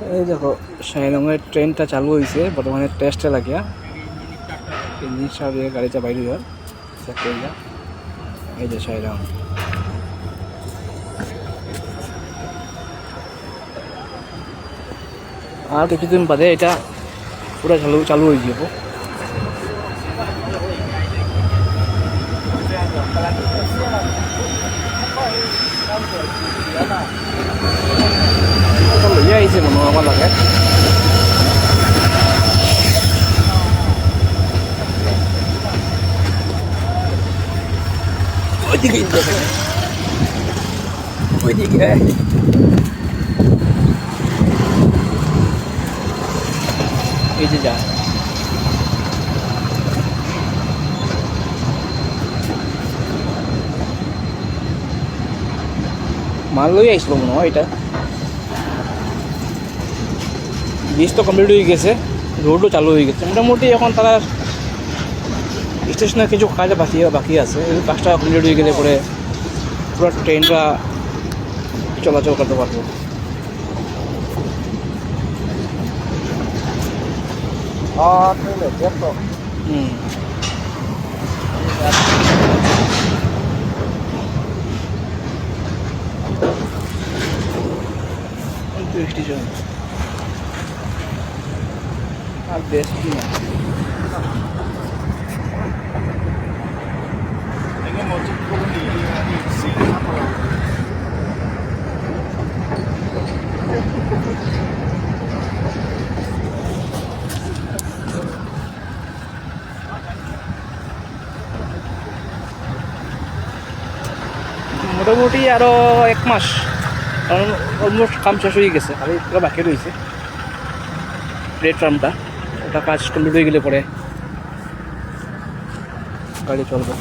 এই দেখো শাইলংয়ের ট্রেনটা চালু হয়েছে বর্তমানে টেস্টে লাগিয়া ইঞ্জিন স্টার্ট হয়ে গাড়িটা বাইরে হওয়ার চেক করিয়া এই যে শাইলং আর কিছুদিন বাদে এটা পুরো চালু হয়ে যাব। লইয়া আহিছে মনে আমার লাগে ওইদিকে ওইদিকে এই যে যা মাল লই আইসলো মনে হয় এটা ব্রিজ তো কমপ্লিট হয়ে গেছে রোডও চালু হয়ে গেছে মোটামুটি এখন তারা স্টেশনের কিছু কাজ বাকি আছে এই কাজটা কমপ্লিট হয়ে গেলে পরে পুরো ট্রেনটা চলাচল করতে পারবো। স্টেশন আর বেশ কি না মোটামুটি আরও 1 মাস কারণ অলমোস্ট কাম শেষ হয়ে গেছে খালি পুরো বাকি রয়েছে প্ল্যাটফর্মটা ওটা কাজ কমপ্লিট হয়ে গেলে পরে গাড়ি চলবে।